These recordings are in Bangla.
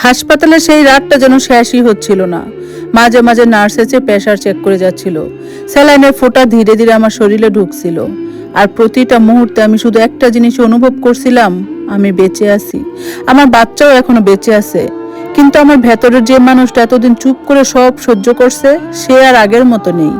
হাসপাতালে সেই রাতটা যেন শেষই হচ্ছিল না। মাঝে মাঝে নার্স এসে প্রেশার চেক করে যাচ্ছিল, স্যালাইনের ফোঁটা ধীরে ধীরে আমার শরীরে ঢুকছিল। আর প্রতিটা মুহূর্তে আমি শুধু একটা জিনিস অনুভব করছিলাম, আমি বেঁচে আছি, আমার বাচ্চাও এখনো বেঁচে আছে। কিন্তু আমার ভেতরের যে মানুষটা এতদিন চুপ করে সব সহ্য করছে, সে আর আগের মতো নেই।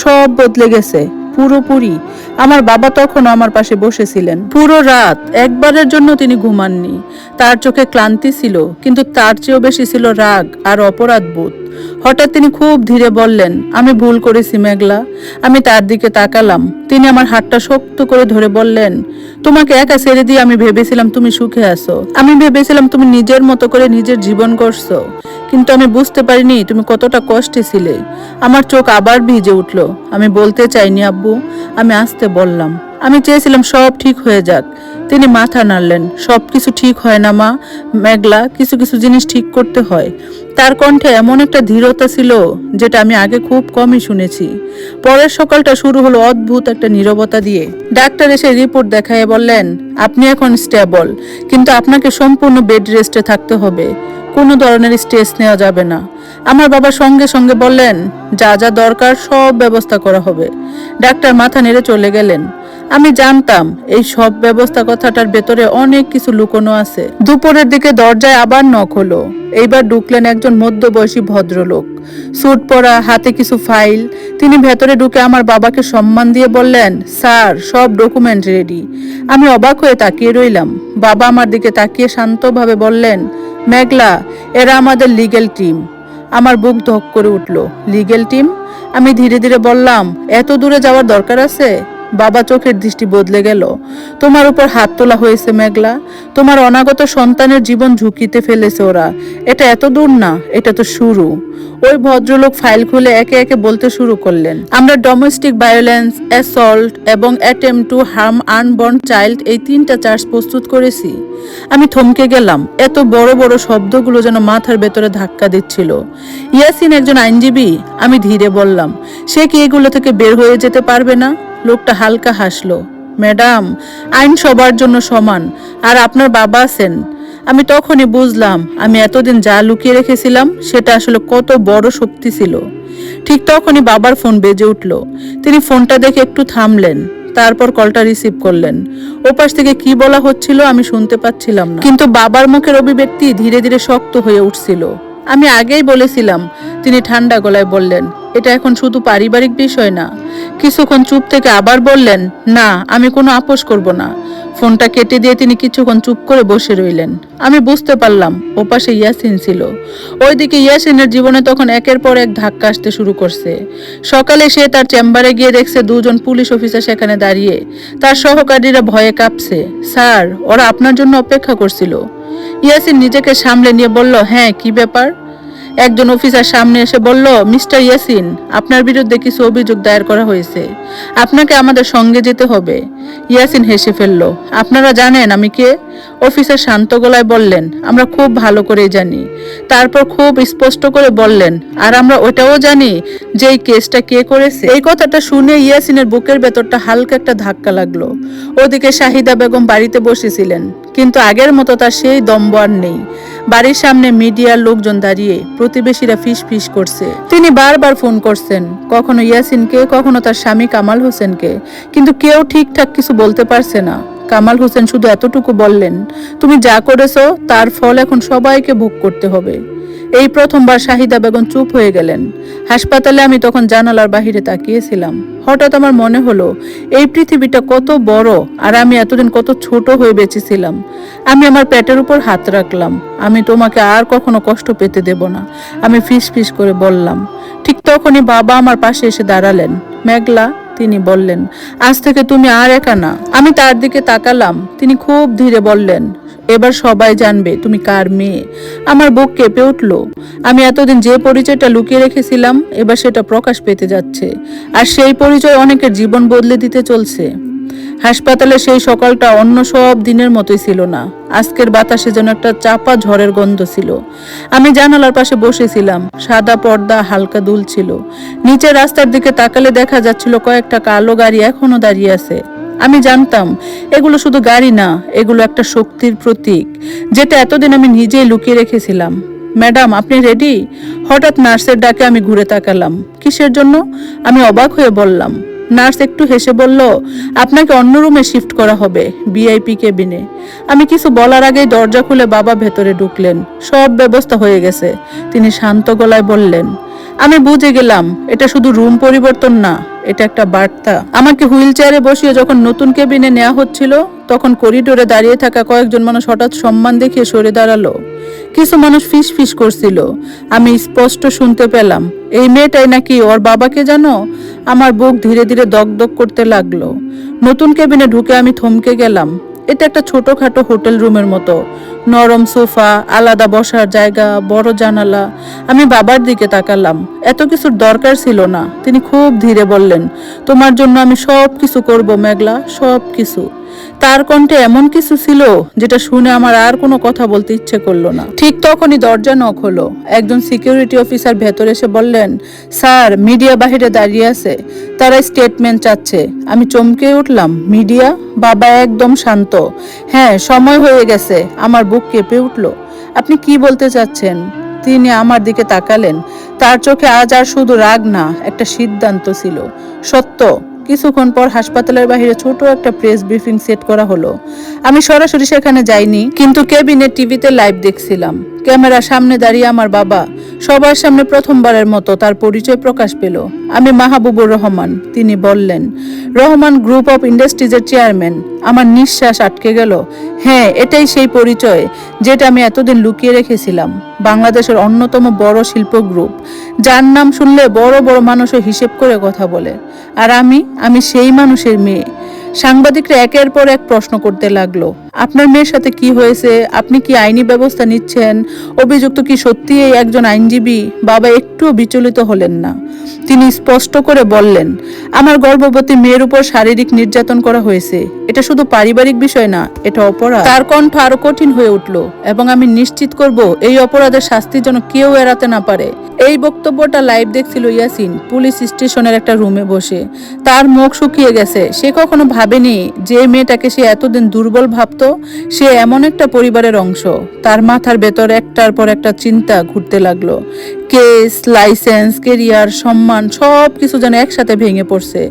সব বদলে গেছে পুরোপুরি। আমার বাবা তখনও আমার পাশে বসেছিলেন। পুরো রাত একবারের জন্য তিনি ঘুমাননি। তার চোখে ক্লান্তি ছিল, কিন্তু তার চেয়েও বেশি ছিল রাগ আর অপরাধ বোধ। হঠাৎ তিনি খুব ধীরে বললেন, আমি ভুল করেছি মেঘলা। আমি তার দিকে তাকালাম। তিনি আমার হাতটা শক্ত করে ধরে বললেন, তোমাকে একা ছেড়ে দিয়ে আমি ভেবেছিলাম তুমি সুখে আছো। আমি ভেবেছিলাম তুমি নিজের মতো করে নিজের জীবন গড়ছো। কিন্তু আমি বুঝতে পারিনি তুমি কতটা কষ্টে ছিলে। আমার চোখ আবার ভিজে উঠল। আমি বলতে চাইনি আব্বু, আমি আস্তে বললাম, আমি চেয়েছিলাম সব ঠিক হয়ে যাক। তিনি মাথা নাড়লেন। সবকিছু ঠিক হয় না মা, মেঘলা, কিছু কিছু জিনিস ঠিক করতে হয়। তার কণ্ঠে এমন একটা ধীরতা ছিল যেটা আমি আগে খুব কমই শুনেছি। পরের সকালটা শুরু হলো অদ্ভুত একটা নীরবতা দিয়ে। ডাক্তার এসে রিপোর্ট দেখায় বললেন, আপনি এখন স্টেবল, কিন্তু আপনাকে সম্পূর্ণ বেড রেস্টে থাকতে হবে। কোনো ধরনের স্ট্রেস নেওয়া যাবে না। আমার বাবা সঙ্গে সঙ্গে বললেন, যা যা দরকার সব ব্যবস্থা করা হবে। ডাক্তার মাথা নেড়ে চলে গেলেন। আমি জানতাম এই সব ব্যবস্থা কথাটার ভেতরে অনেক কিছু লুকোনো আছে। দুপুরের দিকে দরজায় আবার নক হলো। এইবার ঢুকলেন একজন মধ্যবয়সী ভদ্রলোক, স্যুট পরা, হাতে কিছু ফাইল। তিনি ভেতরে ঢুকে আমার বাবাকে সম্মান দিয়ে বললেন, স্যার, সব ডকুমেন্ট রেডি। আমি অবাক হয়ে তাকিয়ে রইলাম। বাবা আমার দিকে তাকিয়ে শান্তভাবে বললেন, মেঘলা, এরা আমাদের লিগ্যাল টিম। আমার বুক ধক করে উঠল। Legal team? আমি ধীরে ধীরে বললাম, এত দূরে যাওয়ার দরকার আছে? বাবা চোখের দৃষ্টি বদলে গেল। তোমার উপর হাত তোলা হয়েছে মেঘলা। তোমার অনাগত সন্তানের জীবন ঝুঁকিতে ফেলেছে ওরা। এটা এত দূর না, এটা তো শুরু। ওই ভদ্রলোক ফাইল খুলে একে একে বলতে শুরু করলেন, আমরা ডোমেস্টিক ভায়োলেন্স, অ্যাসল্ট এবং attempt to harm unborn child, এই 3টা চার্জ প্রস্তুত করেছি। আমি থমকে গেলাম। এত বড় বড় শব্দগুলো যেন মাথার ভেতরে ধাক্কা দিচ্ছিল। ইয়াসিন একজন আইনজীবী? আমি ধীরে বললাম, সে কি এগুলো থেকে বের হয়ে যেতে পারবে না? লোকটা হালকা হাসলো। ম্যাডাম, আইন সবার জন্য সমান, আর আপনার বাবা আছেন। আমি তখনই বুঝলাম আমি এতদিন যা লুকিয়ে রেখেছিলাম সেটা আসলে কত বড় শক্তি ছিল। ঠিক তখনই বাবার ফোন বেজে উঠল। তিনি ফোনটা দেখে একটু থামলেন, তারপর কলটা রিসিভ করলেন। ওপাশ থেকে কি বলা হচ্ছিল আমি শুনতে পাচ্ছিলাম না, কিন্তু বাবার মুখের অভিব্যক্তি ধীরে ধীরে শক্ত হয়ে উঠছিল। আমি আগেই বলেছিলাম, তিনি ঠান্ডা গলায় বললেন, এটা এখন শুধু পারিবারিক বিষয় না। কিছুক্ষণ চুপ থেকে আবার বললেন, না, আমি কোনো আপোষ করব না। ফোনটা কেটে দিয়ে তিনি কিছুক্ষণ চুপ করে বসে রইলেন। আমি বুঝতে পারলাম ওপাশে ইয়াসিন ছিল। ওইদিকে ইয়াসিনের জীবনে তখন একের পর এক ধাক্কা আসতে শুরু করছে। সকালে সে তার চেম্বারে গিয়ে দেখছে 2জন পুলিশ অফিসার সেখানে দাঁড়িয়ে। তার সহকারীরা ভয়ে কাঁপছে। স্যার, ওরা আপনার জন্য অপেক্ষা করছিল। ইয়াসিন নিজেকে সামলে নিয়ে বলল, হ্যাঁ, কি ব্যাপার? একজন অফিসার সামনে এসে বলল, মিস্টার ইয়াসিন, আপনার বিরুদ্ধে কিছু অভিযোগ দায়ের করা হয়েছে। আপনাকে আমাদের সঙ্গে যেতে হবে। ইয়াসিন হেসে ফেলল, আপনারা জানেন আমি কে? অফিসার শান্ত গলায় বললেন, আমরা খুব ভালো করে জানি। তারপর খুব স্পষ্ট করে বললেন, আর আমরা ওটাও জানি যে এই কেসটা কে করেছে। এই কথাটা শুনে ইয়াসিনের বুকের ভেতরটা হালকা একটা ধাক্কা লাগলো। ওদিকে শাহিদা বেগম বাড়িতে বসেছিলেন, কিন্তু আগের মতো তার সেই দম্ভ আর নেই। বাড়ির সামনে মিডিয়ার লোকজন দাঁড়িয়ে, প্রতিবেশীরা ফিস ফিস করছে। তিনি বারবার ফোন করছেন, কখনো ইয়াসিনকে, কখনো তার স্বামী কামাল হোসেনকে, কিন্তু কেউ ঠিকঠাক কিছু বলতে পারছে না। কামাল হোসেন শুধু এতটুকু বললেন, তুমি যা করেছো তার ফল এখন সবাইকে ভোগ করতে হবে। এই প্রথমবার শাহিদা বেগম চুপ হয়ে গেলেন। হাসপাতালে আমি তখন জানালার বাহিরে তাকিয়েছিলাম। হঠাৎ আমার মনে হলো, এই পৃথিবীটা কত বড়, আর আমি এতদিন কত ছোট হয়ে বেঁচেছিলাম। আমি আমার পেটের উপর হাত রাখলাম। আমি তোমাকে আর কখনো কষ্ট পেতে দেব না, আমি ফিস ফিস করে বললাম। ঠিক তখনই বাবা আমার পাশে এসে দাঁড়ালেন। মেঘলা, তিনি বললেন, আজ থেকে তুমি আর একা না। আমি তার দিকে তাকালাম। তিনি খুব ধীরে বললেন, এবার সবাই জানবে তুমি কার মেয়ে। আমার বুক কেঁপে উঠল। আমি এতদিন যে পরিচয়টা লুকিয়ে রেখেছিলাম, এবার সেটা প্রকাশ পেতে যাচ্ছে, আর সেই পরিচয় অনেকের জীবন বদলে দিতে চলছে। হাসপাতালে সেই সকালটা অন্য সব দিনের মতোই ছিল না। আজকের বাতাসে যেন একটা চাপা ঝড়ের গন্ধ ছিল। আমি জানালার পাশে বসেছিলাম। সাদা পর্দা হালকা দুলছিল। নিচে রাস্তার দিকে তাকালে দেখা যাচ্ছিল কয়েকটা কালো গাড়ি এখনো দাঁড়িয়ে আছে। আমি জানতাম এগুলো শুধু গাড়ি না, এগুলো একটা শক্তির প্রতীক, যেটা এতদিন আমি নিজেই লুকিয়ে রেখেছিলাম। ম্যাডাম, আপনি রেডি? হঠাৎ নার্সের ডাকে আমি ঘুরে তাকালাম। কিসের জন্য? আমি অবাক হয়ে বললাম। নার্স একটু হেসে বলল, আপনাকে অন্য রুমে শিফট করা হবে, ভিআইপি কেবিনে। আমি কিছু বলার আগেই দরজা খুলে বাবা ভেতরে ঢুকলেন। সব ব্যবস্থা হয়ে গেছে, তিনি শান্ত গলায় বললেন। আমি বুঝে গেলাম এটা শুধু রুম পরিবর্তন না, এটা একটা বার্তা। আমাকে হুইল চেয়ারে বসিয়ে যখন নতুন কেবিনে নেওয়া হচ্ছিল, তখন করিডোরে দাঁড়িয়ে থাকা কয়েকজন মানুষ হঠাৎ সম্মান দেখিয়ে সরে দাঁড়ালো। কিছু মানুষ ফিস ফিস করছিল। আমি স্পষ্ট শুনতে পেলাম, এই মেয়েটাই নাকি ওর বাবাকে জানো? আমার বুক ধীরে ধীরে দগদগ করতে লাগলো। নতুন কেবিনে ঢুকে আমি থমকে গেলাম। এটা একটা ছোটখাটো হোটেল রুমের মতো, নরম সোফা, আলাদা বসার জায়গা, বড় জানালা। আমি বাবার দিকে তাকালাম। এত কিছুর দরকার ছিল না। তিনি খুব ধীরে বললেন, তোমার জন্য আমি সব কিছু করবো মেঘলা, সব কিছু। তার কণ্ঠে এমন কিছু ছিল যেটা শুনে আমার আর কোনো কথা বলতে ইচ্ছে করলো না। ঠিক তখনই দরজা নক হলো। একজন সিকিউরিটি অফিসার ভেতরে এসে বললেন, স্যার, মিডিয়া বাহিরে দাঁড়িয়ে আছে, তারা স্টেটমেন্ট চাচ্ছে। আমি চমকে উঠলাম। মিডিয়া? বাবা একদম শান্ত। হ্যাঁ, সময় হয়ে গেছে। আমার বুক কেঁপে উঠল। আপনি কি বলতে চাচ্ছেন? তিনি আমার দিকে তাকালেন। তার চোখে আজ আর শুধু রাগ না, একটা সিদ্ধান্ত ছিল, সত্য। কিছুক্ষণ পর হাসপাতালের বাইরে ছোট একটা প্রেস ব্রিফিং সেট করা হলো। আমি সরাসরি সেখানে যাইনি, কিন্তু কেবিনে টিভিতে লাইভ দেখছিলাম। ক্যামেরার সামনে দাঁড়িয়ে আমার বাবা সবার সামনে প্রথমবারের মতো তার পরিচয় প্রকাশ পেল। আমি মাহবুবুর রহমান। তিনি বললেন, রহমান গ্রুপ অফ ইন্ডাস্ট্রিজের চেয়ারম্যান। আমার নিঃশ্বাস আটকে গেল। হ্যাঁ, এটাই সেই পরিচয় যেটা আমি এতদিন লুকিয়ে রেখেছিলাম। বাংলাদেশের অন্যতম বড় শিল্প গ্রুপ, যার নাম শুনলে বড় বড় মানুষও হিসেব করে কথা বলে। আর আমি সেই মানুষের মেয়ে। সাংবাদিকরা একের পর এক প্রশ্ন করতে লাগলো, আপনার মেয়ের সাথে কি হয়েছে? আপনি কি আইনি ব্যবস্থা নিচ্ছেন? অভিযুক্ত কি সত্যিই একজন আইনজীবী? বাবা একটুও বিচলিত হলেন না। তিনি স্পষ্ট করে বললেন, আমার গর্ভবতী মেয়ের উপর শারীরিক নির্যাতন করা হয়েছে। এটা শুধু পারিবারিক বিষয় না, এটা অপরাধ। তার কণ্ঠ আরো কঠিন হয়ে উঠল, এবং আমি নিশ্চিত করব এই অপরাধের শাস্তি যেন কেউ এড়াতে না পারে। এই বক্তব্যটা লাইভ দেখছিল ইয়াসিন, পুলিশ স্টেশনের একটা রুমে বসে। তার মুখ শুকিয়ে গেছে। সে কখনো ভাবেনি যে মেয়েটাকে সে এতদিন দুর্বল ভাবতো, সে এমন একটা পরিবারের অংশ। তার মাথার ভেতর একটার পর একটা চিন্তা ঘুরতে লাগলো। কেস, লাইসেন্স, কেরিয়ার, সম্মান, সব কিছু যেন একসাথে ভেঙে পড়ছে।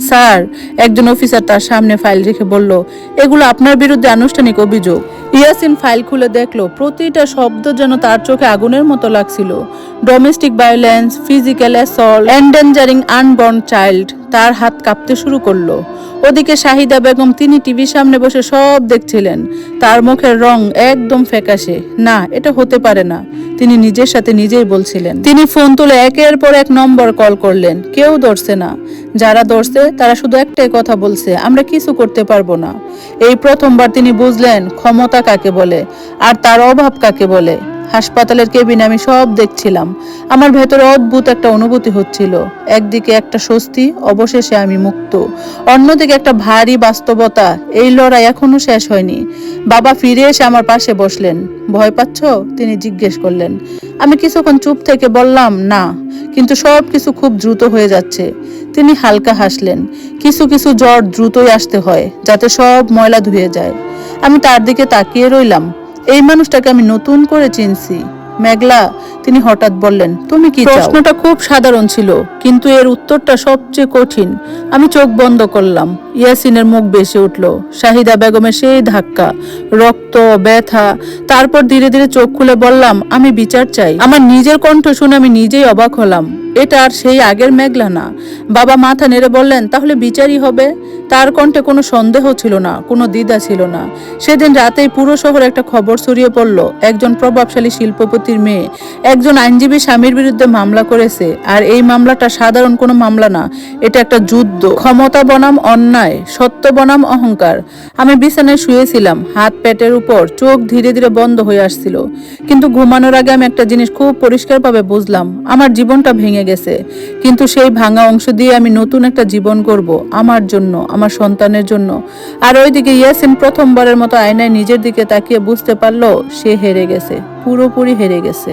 স্যার, একজন অফিসার তার সামনে ফাইল রেখে বলল, এগুলো আপনার বিরুদ্ধে আনুষ্ঠানিক অভিযোগ। ইয়াসিন ফাইল খুলে দেখলো, প্রতিটা শব্দ যেন তার চোখে আগুনের মতো লাগছিল। Domestic violence, physical assault, এন্ডেঞ্জারিং unborn child. তার হাত কাঁপতে শুরু করলো। ওদিকে শাহিদা বেগম, তিনি টিভির সামনে বসে সব দেখছিলেন। তার মুখের রং একদম ফ্যাকাশে। না, এটা হতে পারে না, তিনি নিজের সাথে নিজেই বলছিলেন। তিনি ফোন তুলে একের পর এক নম্বর কল করলেন। কেউ ধরছে না। যারা ধরছে তারা শুধু একটাই কথা বলছে, আমরা কিছু করতে পারবো না। এই প্রথমবার তিনি বুঝলেন ক্ষমতা কাকে বলে, আর তার অভাব কাকে বলে। হাসপাতালের কেবিনে আমি সব দেখছিলাম। আমার ভেতরে অদ্ভুত একটা অনুভূতি হচ্ছিল। একদিকে একটা স্বস্তি, অবশেষে আমি মুক্ত। অন্যদিকে একটা ভারী বাস্তবতা, এই লড়াই এখনো শেষ হয়নি। বাবা ফিরে এসে আমার পাশে বসলেন। ভয় পাচ্ছ? তিনি জিজ্ঞেস করলেন। আমি কিছুক্ষণ চুপ থেকে বললাম, না, কিন্তু সব কিছু খুব দ্রুত হয়ে যাচ্ছে। তিনি হালকা হাসলেন। কিছু কিছু জ্বর দ্রুতই আসতে হয়, যাতে সব ময়লা ধুয়ে যায়। আমি তার দিকে তাকিয়ে রইলাম। এই মানুষটাকে আমি নতুন করে চিনছি। মেঘলা, তিনি হঠাৎ বললেন, তুমি কি চাও? প্রশ্নটা খুব সাধারণ ছিল, কিন্তু এর উত্তরটা সবচেয়ে কঠিন। আমি চোখ বন্ধ করলাম। ইয়াসিনের মুখ বেশি উঠল। শাহিদা বেগমের সেই ধাক্কা, রক্ত, ব্যথা। তারপর ধীরে ধীরে চোখ খুলে বললাম, আমি বিচার চাই। আমার নিজের কণ্ঠ শুনে আমি নিজেই অবাক হলাম। এটা আর সেই আগের মেঘলা না। বাবা মাথা নেড়ে বললেন, তাহলে বিচারই হবে। তার কণ্ঠে কোনো সন্দেহ ছিল না, কোনো দ্বিধা ছিল না। সেদিন রাতেই পুরো শহরে একটা খবর ছড়িয়ে পড়ল, একজন প্রভাবশালী শিল্পপতির মেয়ে একজন আইনজীবী স্বামীর বিরুদ্ধে মামলা করেছে। আর এই মামলাটা সাধারণ কোনো মামলা না, এটা একটা যুদ্ধ। ক্ষমতা বনাম অন্যায়, সত্য বনাম অহংকার। আমি বিছানায় শুয়েছিলাম, হাত পেটের উপর, চোখ ধীরে ধীরে বন্ধ হয়ে আসছিল। কিন্তু ঘুমানোর আগে আমি একটা জিনিস খুব পরিষ্কারভাবে বুঝলাম, আমার জীবনটা ভেঙে গেছে, কিন্তু সেই ভাঙা অংশ দিয়ে আমি নতুন একটা জীবন করব, আমার জন্য, আমার সন্তানের জন্য। আর ওইদিকে ইয়াসিন প্রথমবারের মতো আয়নায় নিজের দিকে তাকিয়ে বুঝতে পারলো সে হেরে গেছে, পুরোপুরি হেরে গেছে।